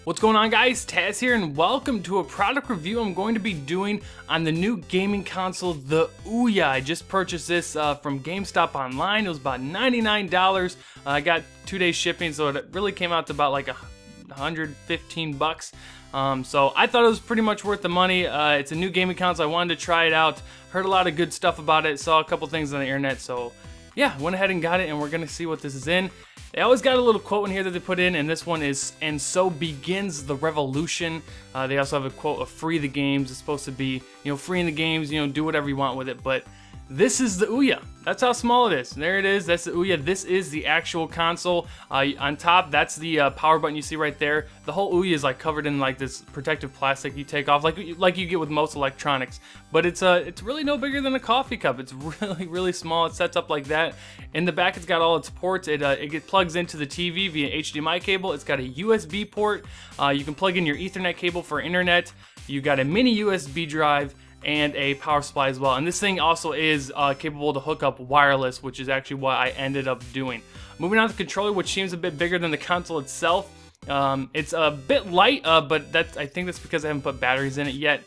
What's going on, guys? Taz here, and welcome to a product review I'm going to be doing on the new gaming console, the Ouya. I just purchased this from GameStop online. It was about $99. I got 2 days shipping, so it really came out to about like 115 bucks. So I thought it was pretty much worth the money. It's a new gaming console. I wanted to try it out. Heard a lot of good stuff about it. Saw a couple things on the internet. So yeah, went ahead and got it, and we're gonna see what this is in. They always got a little quote in here that they put in, and this one is, "And so begins the revolution." They also have a quote of "Free the games." It's supposed to be, freeing the games, do whatever you want with it. But this is the Ouya. That's how small it is. There it is. That's the Ouya. This is the actual console. On top, that's the power button you see right there. The whole Ouya is like covered in like this protective plastic you take off, like you get with most electronics. But it's really no bigger than a coffee cup. It's really small. It sets up like that. In the back, it's got all its ports. It plugs into the TV via HDMI cable. It's got a USB port. You can plug in your Ethernet cable for internet. You got a mini USB drive and a power supply as well. And this thing also is capable to hook up wireless, which is actually what I ended up doing. Moving on to the controller, which seems a bit bigger than the console itself. It's a bit light, but I think that's because I haven't put batteries in it yet.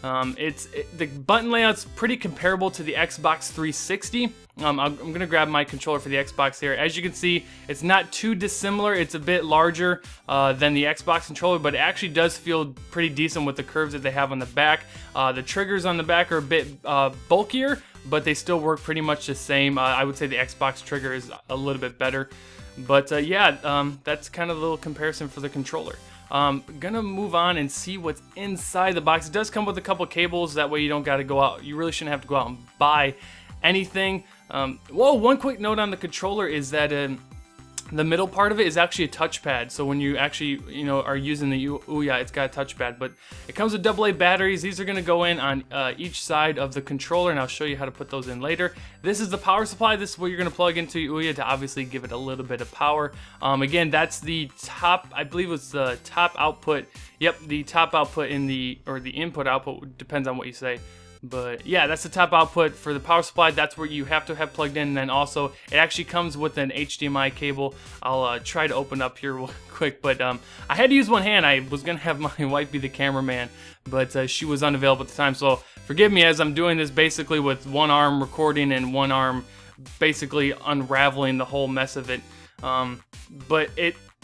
The button layout's pretty comparable to the Xbox 360. I'm gonna grab my controller for the Xbox here. As you can see, it's not too dissimilar. It's a bit larger than the Xbox controller, but it actually does feel pretty decent with the curves that they have on the back. The triggers on the back are a bit bulkier, but they still work pretty much the same. I would say the Xbox trigger is a little bit better. But that's kind of a little comparison for the controller. Gonna move on and see what's inside the box. It does come with a couple cables, that way you don't gotta go out. You really shouldn't have to go out and buy anything. One quick note on the controller is that the middle part of it is actually a touchpad. So when you actually, are using the Ouya, it's got a touchpad. But it comes with AA batteries. These are gonna go in on each side of the controller, and I'll show you how to put those in later. This is the power supply. This is what you're gonna plug into your Ouya to obviously give it a little bit of power. Again, that's the top, I believe it's the top output. Yep, the top output or the input output, depends on what you say. But yeah, that's the top output for the power supply. That's where you have to have plugged in. And then also, it actually comes with an HDMI cable. I'll try to open up here real quick, but I had to use one hand. I was gonna have my wife be the cameraman, but she was unavailable at the time. So forgive me as I'm doing this basically with one arm recording and one arm basically unraveling the whole mess of it. But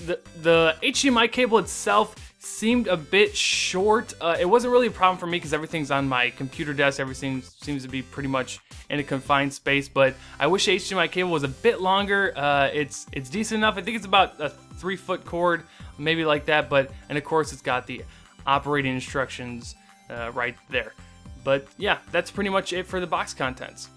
the HDMI cable itself seemed a bit short. It wasn't really a problem for me because everything's on my computer desk. Everything seems to be pretty much in a confined space, but I wish the HDMI cable was a bit longer. It's decent enough. I think it's about a 3-foot cord, maybe like that, and of course it's got the operating instructions right there. But yeah, that's pretty much it for the box contents.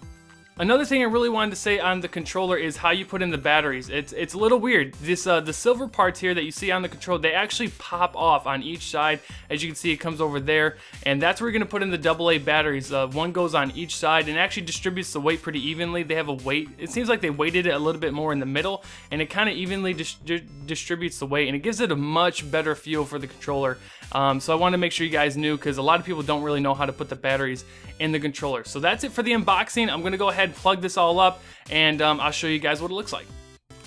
Another thing I really wanted to say on the controller is how you put in the batteries. It's a little weird. The silver parts here that you see on the controller, they actually pop off on each side. As you can see, it comes over there, and that's where you're gonna put in the AA batteries. One goes on each side and actually distributes the weight pretty evenly. They have a weight. It seems like they weighted it a little bit more in the middle, and it kind of evenly distributes the weight, and it gives it a much better feel for the controller. So I wanted to make sure you guys knew, because a lot of people don't really know how to put the batteries in the controller. So that's it for the unboxing. I'm gonna go ahead and plug this all up, and I'll show you guys what it looks like.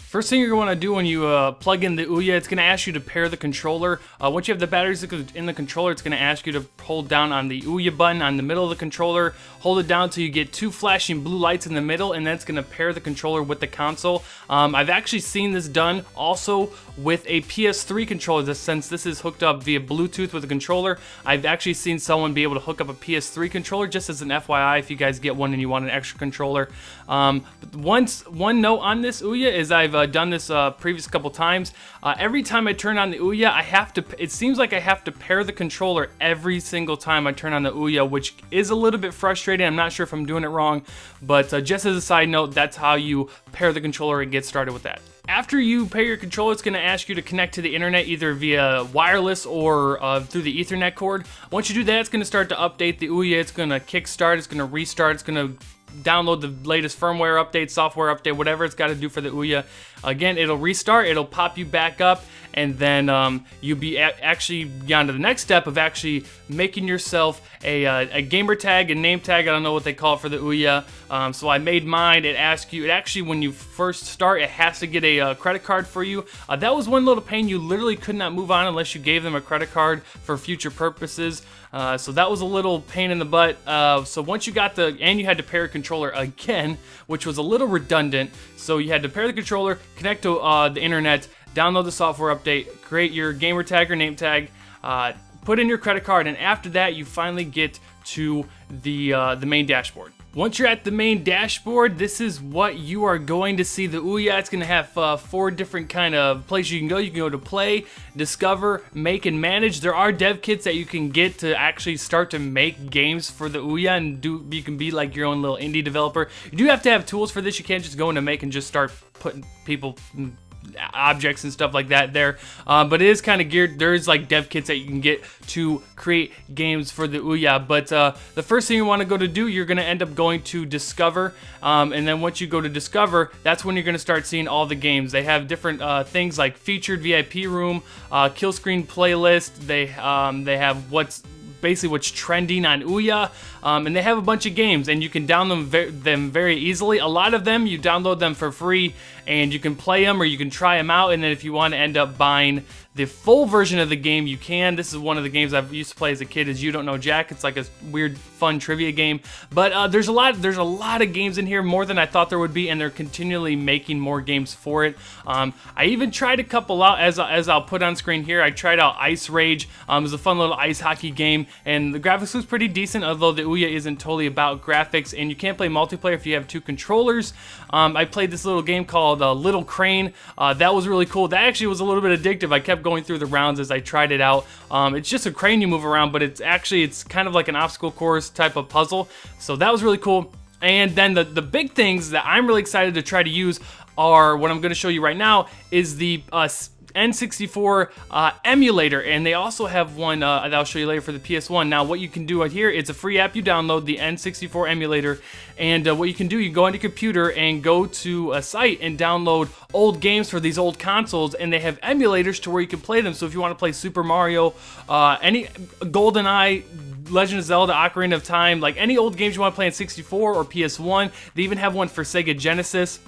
First thing you're going to want to do when you plug in the Ouya, it's going to ask you to pair the controller. Once you have the batteries in the controller, it's going to ask you to hold down on the Ouya button on the middle of the controller. Hold it down until you get 2 flashing blue lights in the middle, and that's going to pair the controller with the console. I've actually seen this done also with a PS3 controller. Since this is hooked up via Bluetooth with the controller, I've actually seen someone be able to hook up a PS3 controller, just as an FYI if you guys get one and you want an extra controller. One note on this Ouya is I've done this previous couple times. Every time I turn on the Ouya, it seems like I have to pair the controller every single time I turn on the Ouya, which is a little bit frustrating. I'm not sure if I'm doing it wrong, but just as a side note, that's how you pair the controller and get started with that. After you pair your controller, it's going to ask you to connect to the internet either via wireless or through the Ethernet cord. Once you do that, it's going to start to update the Ouya. It's going to kickstart, it's going to restart, it's going to download the latest firmware update, software update, whatever it's got to do for the Ouya. again, it'll restart, it'll pop you back up, and then you'll be actually on to the next step of actually making yourself a gamer tag, a name tag. I don't know what they call it for the Ouya. So I made mine. It asks you, it actually, when you first start, it has to get a credit card for you. That was one little pain. You literally could not move on unless you gave them a credit card for future purposes. So that was a little pain in the butt. So once you got and you had to pair a controller again, which was a little redundant. So you had to pair the controller, connect to the internet, download the software update, create your gamer tag or name tag, put in your credit card, and after that you finally get to the main dashboard. Once you're at the main dashboard, this is what you are going to see. The Ouya, it's going to have 4 different kind of places you can go. You can go to play, discover, make, and manage. There are dev kits that you can get to actually start to make games for the Ouya, and you can be like your own little indie developer. You do have to have tools for this. You can't just go into make and just start putting people objects and stuff like that there, but it is kind of geared. There's like dev kits that you can get to create games for the Ouya, but the first thing you want to go to do, you're going to end up going to discover, and then once you go to discover, that's when you're going to start seeing all the games. They have different things like featured VIP room, kill screen playlist. They have basically what's trending on Ouya, and they have a bunch of games, and you can download them very easily. A lot of them, you download them for free, and you can play them or you can try them out, and then if you want to end up buying the full version of the game, you can. This is one of the games I've used to play as a kid, is You Don't Know Jack. It's like a weird, fun trivia game. But there's a lot of games in here, more than I thought there would be, and they're continually making more games for it. I even tried a couple out, as I'll put on screen here. I tried out Ice Rage. It was a fun little ice hockey game, and the graphics was pretty decent, although the Ouya isn't totally about graphics, and you can't play multiplayer if you have 2 controllers. I played this little game called Little Crane. That was really cool. That actually was a little bit addictive. I kept going through the rounds as I tried it out. It's just a crane you move around, but it's kind of like an obstacle course type of puzzle. So that was really cool. And then the big things that I'm really excited to try to use are what I'm going to show you right now is the N64 emulator, and they also have one that I'll show you later for the PS1. Now what you can do right here, it's a free app you download, the N64 emulator, and what you can do, you go on your computer and go to a site and download old games for these old consoles, and they have emulators to where you can play them. So if you want to play Super Mario, any GoldenEye, Legend of Zelda, Ocarina of Time, like any old games you want to play on 64 or PS1, they even have one for Sega Genesis.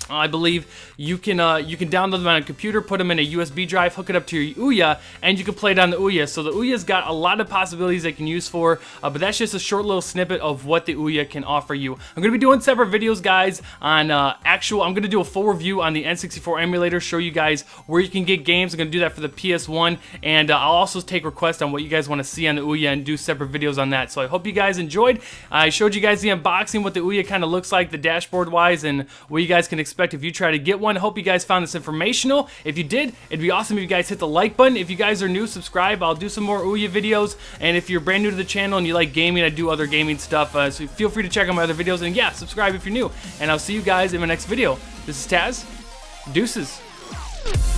I believe you can download them on a computer, put them in a USB drive, hook it up to your Ouya, and you can play it on the Ouya. So the Ouya's got a lot of possibilities they can use for, but that's just a short little snippet of what the Ouya can offer you. I'm going to be doing separate videos, guys, on I'm going to do a full review on the N64 emulator, show you guys where you can get games. I'm going to do that for the PS1, and I'll also take requests on what you guys want to see on the Ouya and do separate videos on that. So I hope you guys enjoyed. I showed you guys the unboxing, what the Ouya kind of looks like, the dashboard-wise, and what you guys can expect if you try to get one. I hope you guys found this informational. If you did, it'd be awesome if you guys hit the like button. If you guys are new, subscribe. I'll do some more Ouya videos, and if you're brand new to the channel and you like gaming, I do other gaming stuff, so feel free to check out my other videos, and yeah, subscribe if you're new, and I'll see you guys in my next video. This is Taz. Deuces.